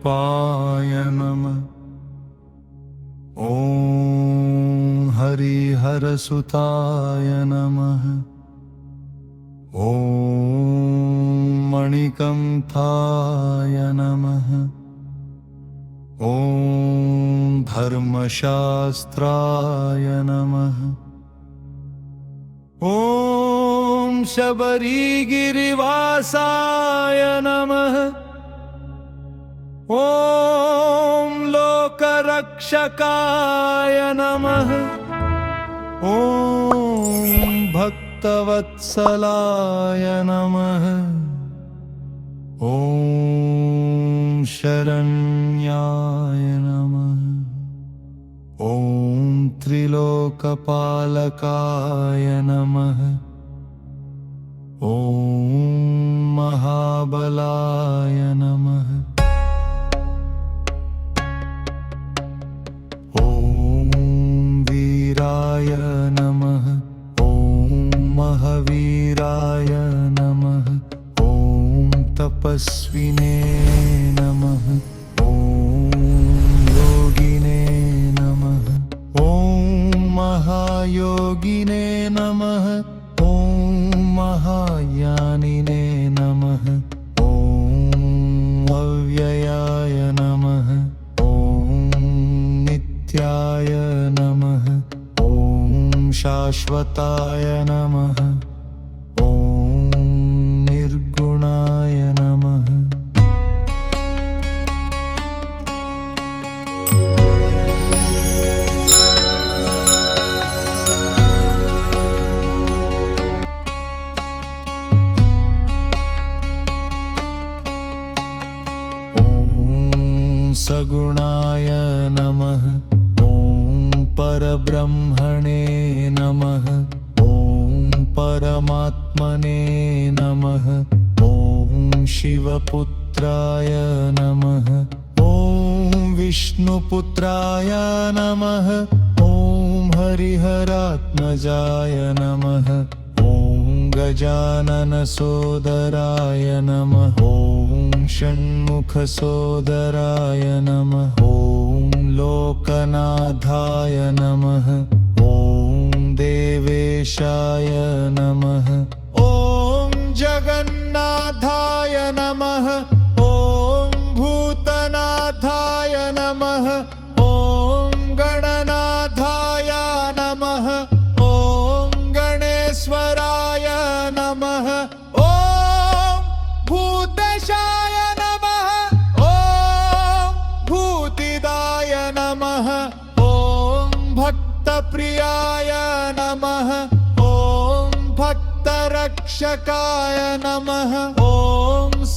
नमः। ॐ हरिहरसुताय नमः। ॐ मणिकंठाय नमः। ॐ धर्मशास्त्राय नमः। ॐ शबरीगिरिवासाय नमः। ॐ लोकरक्षकाय नमः। ॐ भक्तवत्सलाय नमः। ॐ शरण्याय नमः। ॐ त्रिलोकपालकाय नमः। ॐ महाबलाय नमः। ॐ वीराय नमः। ॐ महावीराय नमः। ॐ तपस्विने नमः। ॐ योगिने नमः। ॐ महायोगिने नमः। ॐ महाज्ञानिने नमः। ॐ अव्ययाय नमः। ॐ नित्याय नमः। ॐ शाश्वताय नमः। ॐ निर्गुणाय नमः। सगुणाय नमः। ॐ परब्रह्मणे नमः। ॐ परमात्मने नमः। ॐ शिवपुत्राय नमः। ॐ विष्णुपुत्राय नमः। ॐ हरिहरात्मजाय नमः। ॐ गजाननसोदराय नमः। ॐ षण्मुखसोदराय नमः। ॐ लोकनाथाय नमः। ॐ देवेशाय नमः। ॐ जगन्नाथाय नमः। ॐ भूतनाथाय नमः। ॐ गणनाथाय नमः। ॐ गणेश्वराय नमः। ॐ भूतेशाय नमः। ॐ भूतिदाय नमः। ॐ भक्तप्रियाय नमः। ॐ भक्तरक्षकाय नमः। ॐ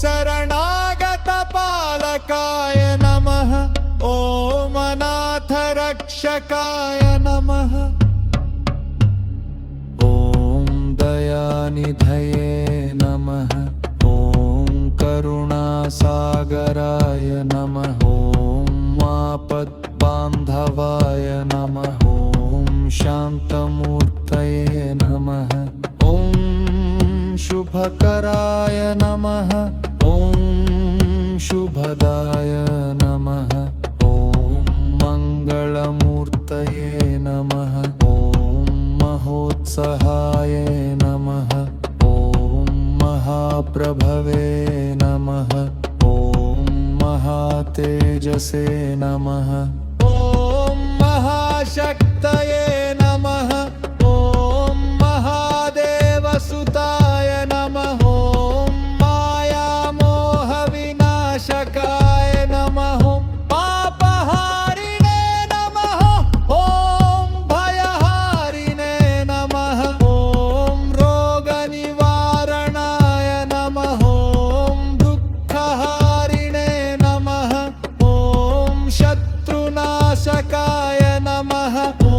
शरणागतपालकाय नमः। ॐ अनाथरक्षकाय नमः। ॐ दयानिधये नमः। ॐ करुणासागराय नमः। ॐ आपद्बान्धवाय नमः। ॐ शान्तमूर्तये नमः। ॐ शुभकराय नमः। ॐ शुभदाय नमः। ॐ मङ्गलमूर्तये नमः। ॐ महोत्सहाय नमः। ॐ महाप्रभवे नमः। ॐ महातेजसे नमः। ॐ महाशक्तये नमः। ॐ महादेवसुताय नमः। ॐ मायामोहविनाशकाय नमः। पापहारिणे नमः। ॐ भयहारिणे नमः। ॐ रोगनिवारणाय नमः। ॐ दुःखहारिणे नमः। ॐ शत्रुनाशकाय नमः। ॐ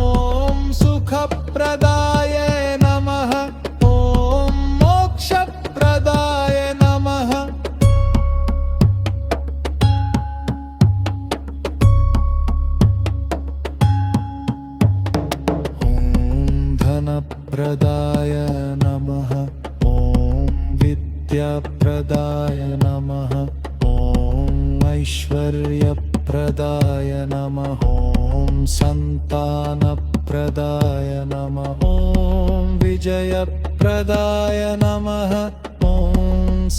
प्रदाय नमः ॐ सन्तानप्रदाय नमः ॐ विजयप्रदाय नमः ॐ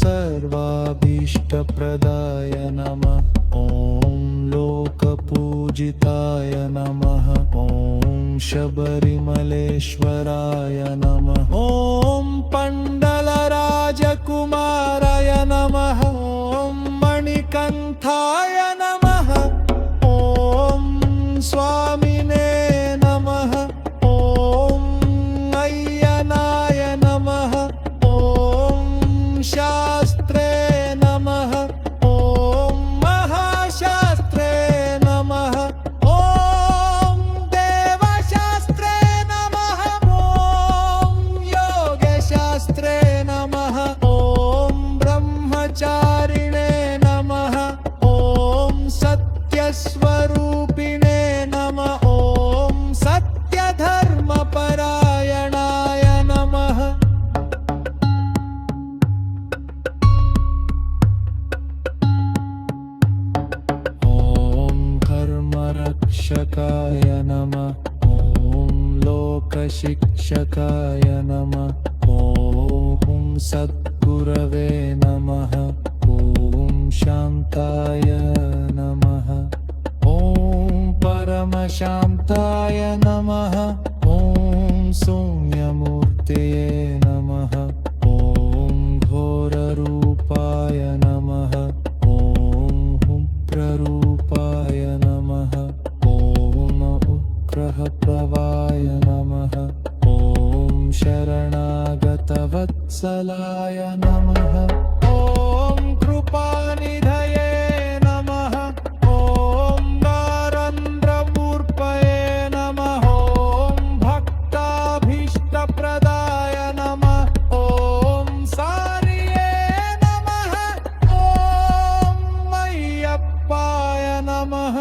सर्वाभीष्टप्रदाय नमः ॐ लोकपूजिताय नमः ॐ शबरिमलेश्वराय नमः ॐ पण्डलराजकुमाराय नमः ॐ मणिकण्ठाय नमः ॐ स्वामिने नमः ॐ अय्यनाय नमः ॐ शास्त्रे नमः ॐ महाशास्त्रे नमः ॐ देवशास्त्रे नमः ॐ योगशास्त्रे नमः ॐ ब्रह्मचारिणे नमः ॐ सत्यस्वरूपिणे नमः ॐ सत्यधर्मपरायणाय नमः ॐ धर्मरक्षकाय नमः ॐ लोकशिक्षकाय नमः ॐ सद्गुरवे नमः ॐ शान्ताय नमः ॐ परमशान्ताय नमः ॐ सौम्यमूर्तये नमः ॐ घोररूपाय नमः ॐ हुप्ररूपाय नमः ॐ उग्रहप्रवाय नमः ॐ शरणागतवत्सलाय नमः ॐ कृपानिधये नमः ॐ नारन्द्रमूर्पये नमः ॐ भक्ताभीष्टप्रदाय नमः ॐ सारिये नमः ॐ अय्यप्पाय नमः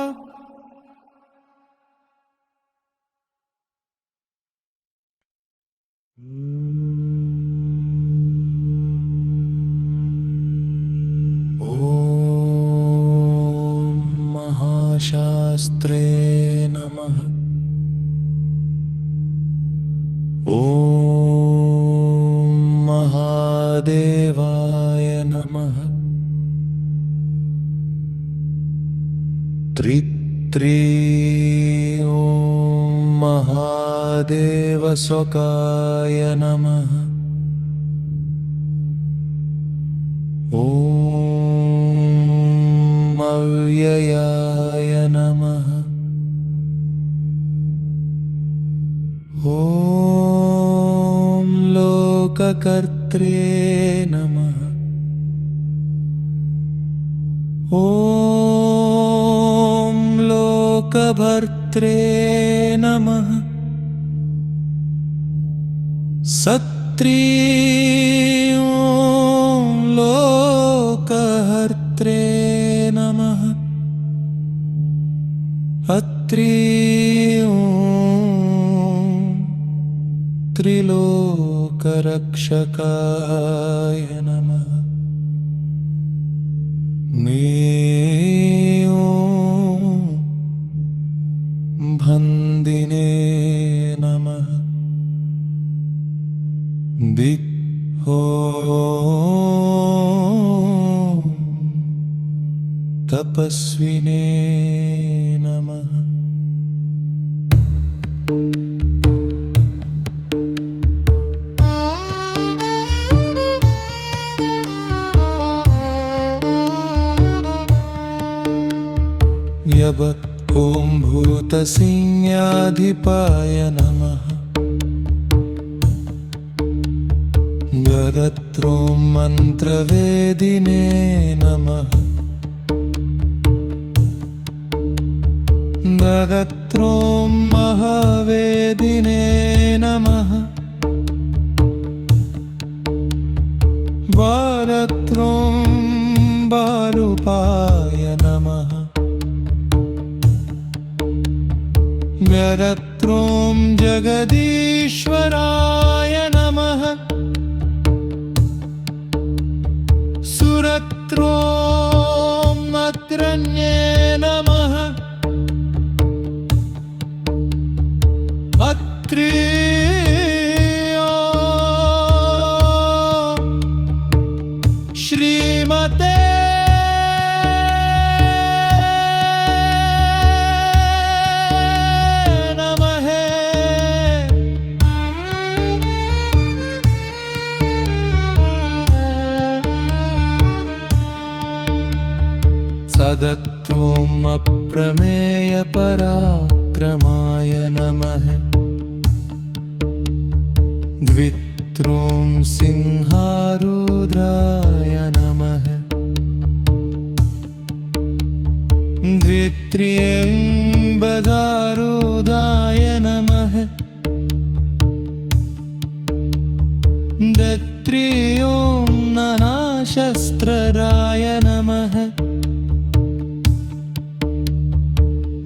ॐ महाशास्त्रे नमः ॐ महादेवाय नमः ॐ महादेवस्वकाय नमः ॐ अव्ययाय नमः ॐ लोककर्त्रे नमः ॐ लोकभर्त्रे नमः ॐ लोकहर्त्रे नमः ॐ त्रिलोकरक्षकाय नमः ॐ भन्दिने नमः तपस्विने नमः ॐ भूतसिंहाधिपाय नमः गगत्रों मन्त्रवेदिने नमः गगत्रों महावेदिने नमः वारत्रों वारुपाय नमः व्यरत्रों जगदीश्वराय नमः सुरत्रों अत्रन्ये नमः श्रीमते नमः। सदत्वम् अप्रमेय पराक्रमाय नमः। द्वित्रों सिंहारूद्राय नमः। द्वित्र्यम्बदारूढाय नमः। दत्त्रियों नानाशस्त्रराय नमः।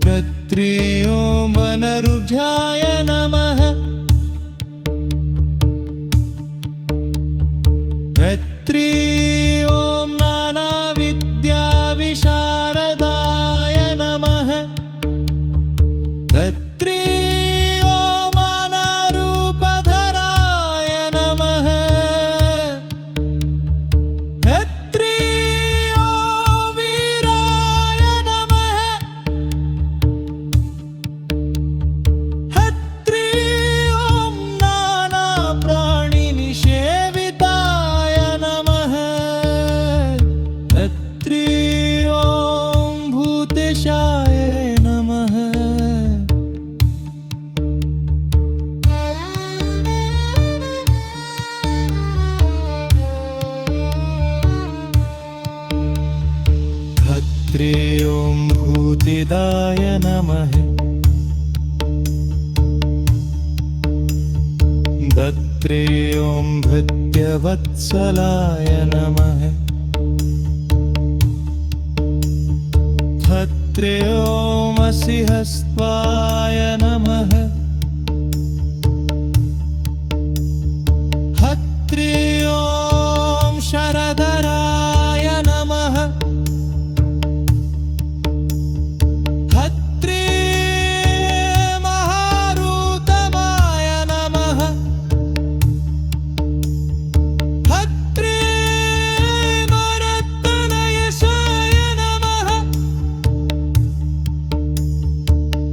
दत्त्रियों वनरुजाय नमः। दत्त्रियों नानाविद्याविशारदाय नमः। दत्त्रियों नानारूपधराय नमः। दत्त्रियों वीराय नमः। दत्त्रियों नानाप्राणिनिषेविताय नमः। दत्त्रियों भूतेशाय नमः। दत्त्रियों भूतिदाय नमः। दत्त्रियों भृत्यवत्सलाय नमः। दत्त्रियों वसिहस्त्वाय नमः। दत्त्रियों शरधराय नमः। दत्त्रिमहारुतमाय नमः। दत्त्रिमरत्तनयसाय नमः।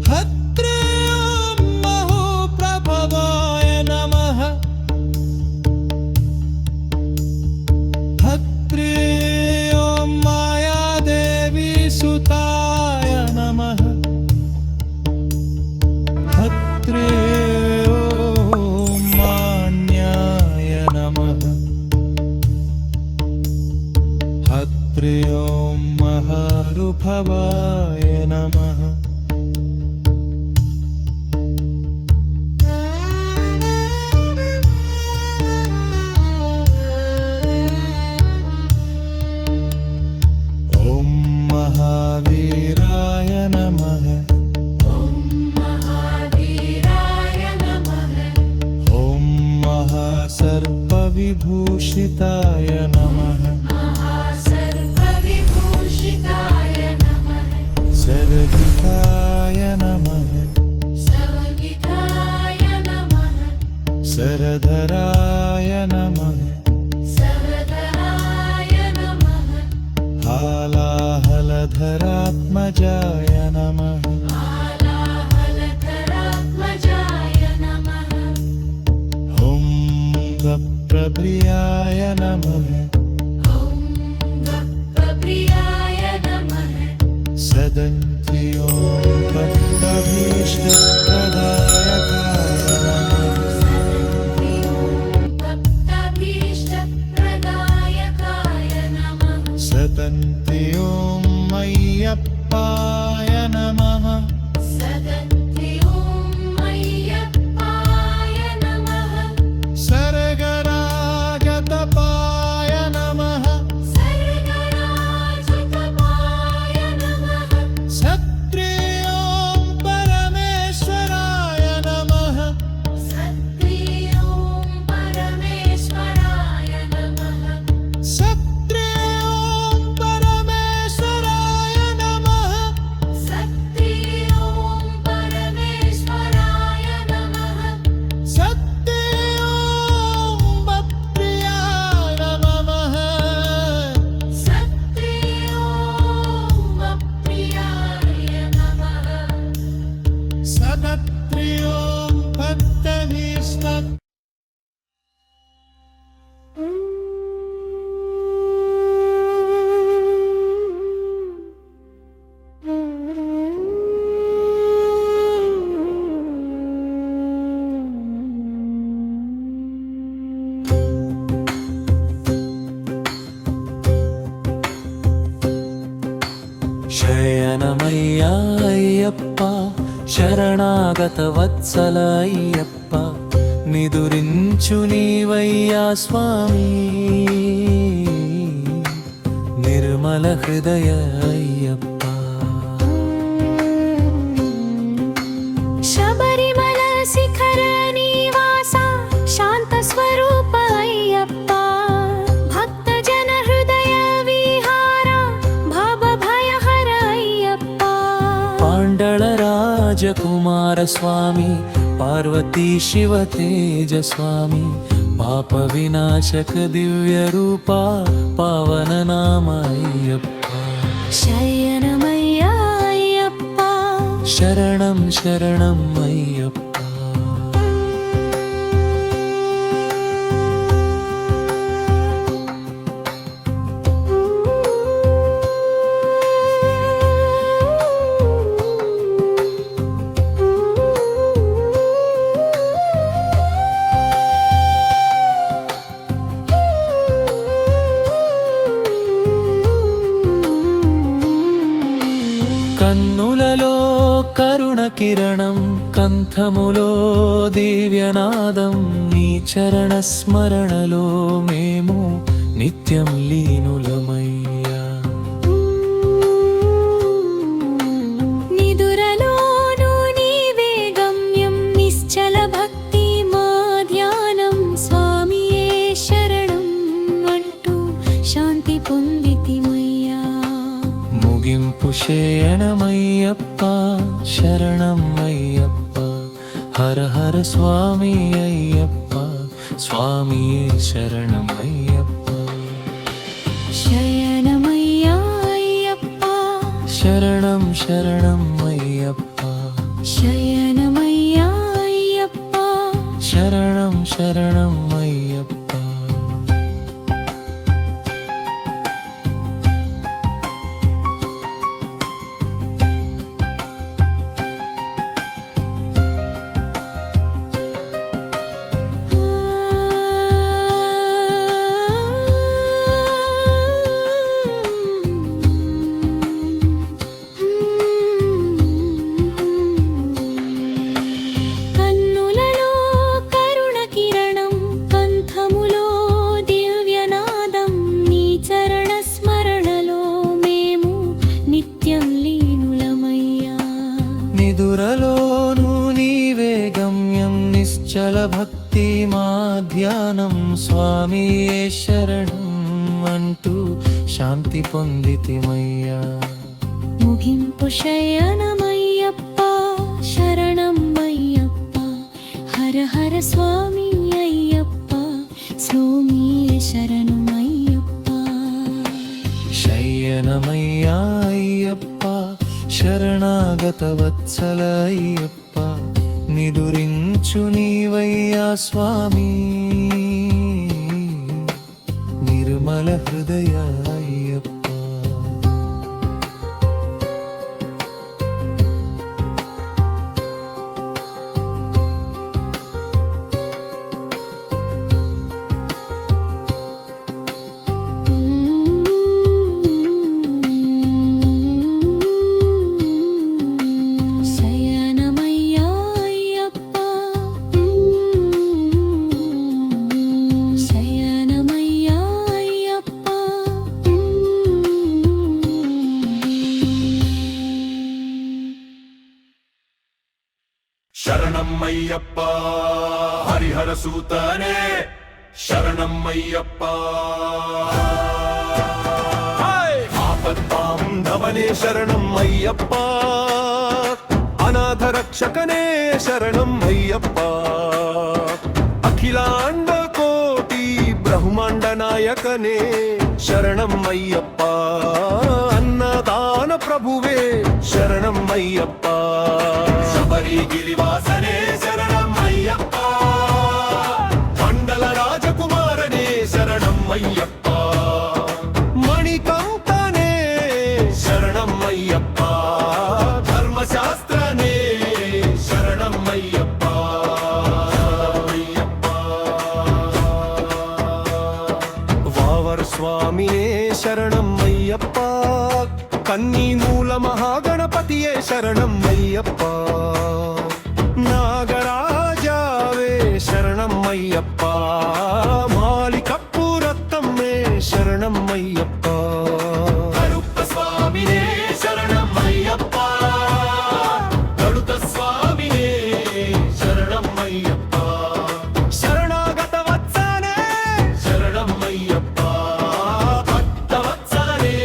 दत्त्रियों महोप्रभवाय नमः। दत्त्रियों मायादेवीसुताय नमः। दत्त्रियों मान्याय नमः। दत्त्रियों महारुभवाय नमः। ॐ महावीराय नमः। ॐ महासर्पविभूषिताय नमः। सर्वगिताय नमः। सरधराय नमः। हालाहलधरात्मजाय नमः। ॐ गप्प्रप्रियाय नमः। सदन्त्रियों भक्ताभीष्टप्रदायकाय नमः। सदन्त्रियों मय्यप्पाय नमः। सर्गराजतपाय नमः। सत्त्रियों परमेश्वराय नमः। सत्त्रियों परमेश्वराय नमः। ಶಯನಮಯ್ಯ ಅಯ್ಯಪ್ಪ శరణాగత వత్సల అయ్యప్ప నిదురించు నీవయ్యా స్వామి నిర్మల హృదయ అయ్యప్ప శబరిమల శిఖర నివాస శాంత స్వరూప అయ్యప్ప భక్త జన హృదయ విహార భవ భయహర అయ్యప్ప పాండళ రాజకుమార స్వామి పార్వతీ శివ తేజ స్వామి పాప వినాశక దివ్య రూప పవన నామ అయ్యప్ప శయనమయ్య అయ్యప్ప శరణం శరణం అయ్యప్ప కన్నులలో కరుణ కిరణం కంఠములో దివ్యనాదం నీ చరణ స్మరణలో మేము నిత్యం లీనులమయ్యా నిదురలోను నీవే గమ్యం నిశ్చల భక్తి మా ధ్యానం స్వామియే శరణం అంటూ శాంతి పొందితిమయ్యా ముగింపు శయనమయ్యప్ప శరణం అయ్యప్ప హర హర స్వామి అయ్యప్ప స్వామియే శరణం అయ్యప్ప శయనమయ్య అయ్యప్ప శరణం శరణం అయ్యప్ప శయనమయ్య అయ్యప్ప శరణం శరణం అయ్యప్ప కన్నులలో కరుణ కిరణం కంఠములో దివ్యనాదం నీ చరణ స్మరణలో మేము నిత్యం లీనులమయ్యా నిదురలోను నీవే గమ్యం నిశ్చల భక్తి మా ధ్యానం స్వామియే శరణం అంటూ శాంతి పొందితిమయ్యా ముగింపు శయనమయ్యప్ప శరణం అయ్యప్ప హర హర స్వామి అయ్యప్ప స్వామియే శరణం అయ్యప్ప శయనమయ్యా అయ్యప్ప శరణాగత వత్సల అయ్యప్ప నిదురించు నీవయ్యా స్వామి నిర్మల హృదయ అయ్యప్ప శయనమయ్య అయ్యప్ప శయనమయ్య అయ్యప్ప శరణమయ్యప్ప హరిహర సూతనే శరణమయ్యప్ప ఆపద్బాంధవనే శరణమయ్యప్ప అనాథ రక్షకనే శరణమయ్యప్ప అఖిలాండ కోటి బ్రహ్మాండ నాయకనే శరణమయ్యప్ప అన్నదాన ప్రభువే శరణమయ్యప్ప శబరి గిరివాసనే శరణమయ్యప్ప మండల రాజకుమారనే శరణమయ్యప్ప మణికంఠనే శరణమయ్యప్ప ధర్మశాస్త్రనే శరణమయ్యప్ప వావర్ స్వామినే శరణమయ్యప్ప కన్నీ మూల మూల మహాగణపతియే శరణం అయ్యప్ప నాగరాజావే శరణం అయ్యప్ప మాలికప్పు రత్తమ్మే శరణం అయ్యప్ప కరుప్ప స్వామినే శరణం అయ్యప్ప గరుడ స్వామినే శరణం అయ్యప్ప శరణాగత వత్సనే శరణం అయ్యప్ప భక్త వత్సనే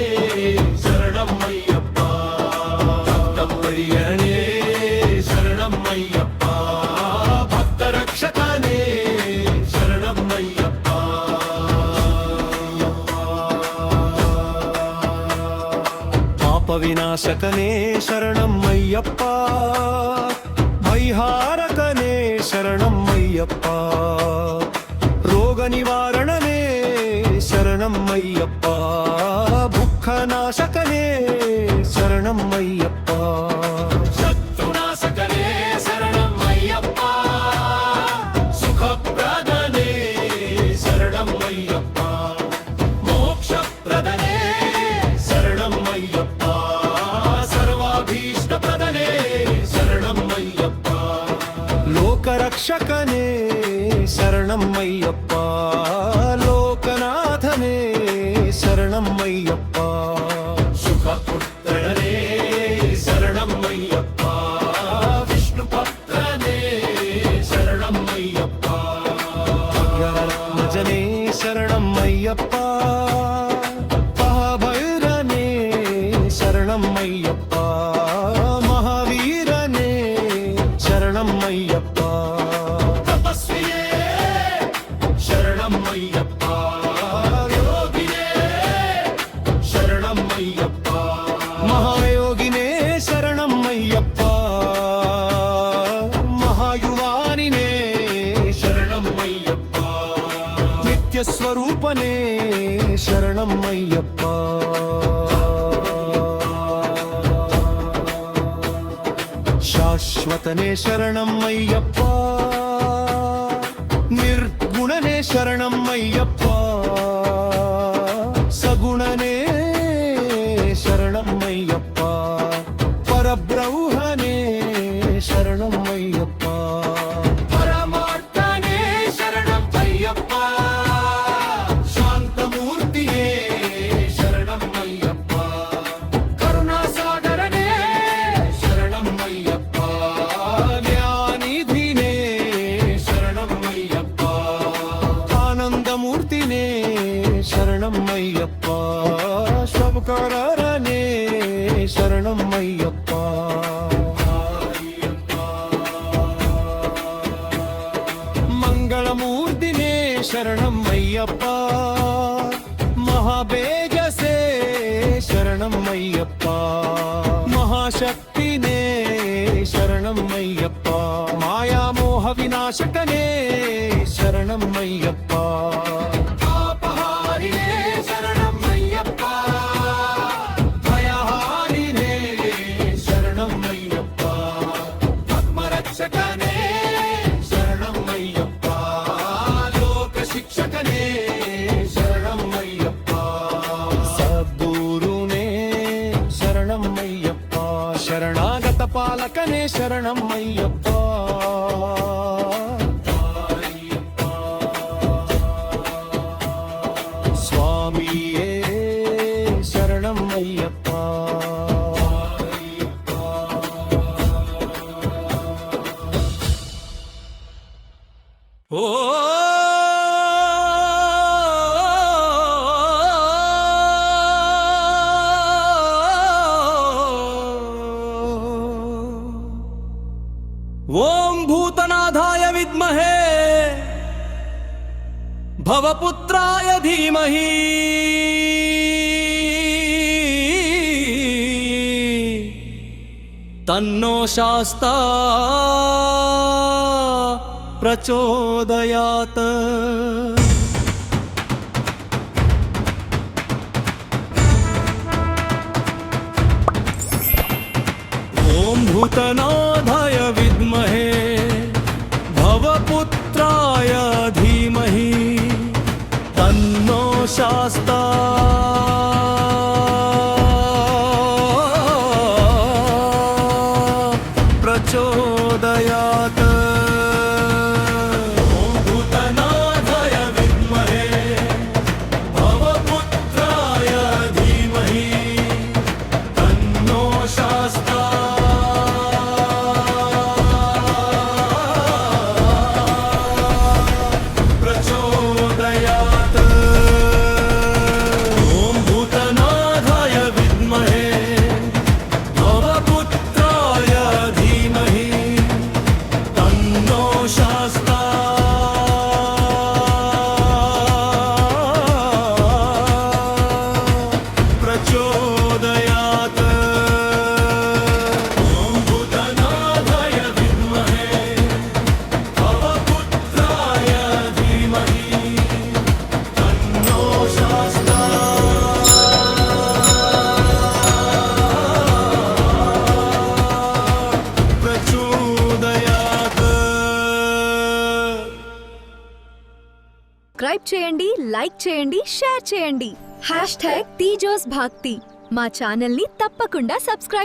శరణం అయ్యప్ప భక్తప్రియనే శరణం అయ్యప్ప భక్త రక్షకనే శరణం అయ్యప్ప పాప వినాశకనే శరణం అయ్యప్ప భైహారకనే శరణం అయ్యప్ప రోగ నివారణనే శరణం అయ్యప్ప దుఃఖనాశకనే శరణం అయ్యప్ప శత్రునాశకనే శరణం అయ్యప్ప సుఖప్రదనే శరణం అయ్యప్ప మోక్షప్రదనే శరణం అయ్యప్ప సర్వాభీష్టప్రదనే శరణం అయ్యప్ప లోకరక్షకనే శరణం అయ్యప్ప లోకనాథనే శరణం అయ్యప్ప సుఖపుత్రనే శరణం అయ్యప్ప విష్ణుపత్రనే శరణం అయ్యప్ప భజనే శరణం అయ్యప్ప మహాభైరనే శరణం అయ్యప్ప మహావీరనే శరణం అయ్యప్ప తపస్వియే శరణం అయ్యప్ప యోగినే శరణం అయ్యప్ప మహాయోగినే శరణం అయ్యప్ప మహాయువానినే శరణం అయ్యప్ప నిత్యస్వరూపనే శరణం అయ్యప్ప శాశ్వతనే శరణం అయ్యప్ప నిర్గుణనే శరణం అయ్యప్ప సగుణనే శరణం అయ్యప్ప పరబ్రహ్మనే శరణం అయ్యప్ప పరమార్థనే శరణం అయ్యప్ప శాంతమూర్తియే శరణం అయ్యప్ప కరుణాసాగరనే శరణం అయ్యప్ప జ్ఞానిధినే శరణం అయ్యప్ప ఆనందమూర్తినే శరణం అయ్యప్ప శంకరనే శరణం అయ్యప్ప మంగళమూర్తినే శరణం అయ్యప్ప మహాబేజసే శరణం అయ్యప్ప మహాశక్తినే శరణం అయ్యప్ప మాయామోహ వినాశకనే శరణం అయ్యప్ప పాపహారినే శరణం అయ్యప్ప భయహారినే శరణం అయ్యప్ప పద్మరక్షకనే శరణం అయ్యప్ప లోక శిక్షకనే శరణం అయ్యప్ప సద్గురునే శరణం అయ్యప్ప శరణాగత పాలకనే శరణం అయ్యప్ప స్వామియే శరణం అయ్యప్ప ఓ ఓం భూతనాథాయ విద్మహే భవపుత్రాయ ధీమహి తన్నో శాస్తా ప్రచోదయాత్ ఓం భూతనాథాయ విద్మహే భవపుత్రాయ ధీమహి తన్నో శాస్తా సబ్స్క్రైబ్ చేయండి, లైక్ చేయండి, షేర్ చేయండి. #తేజోస్ భాక్తి మా ఛానల్ ని తప్పకుండా సబ్స్క్రైబ్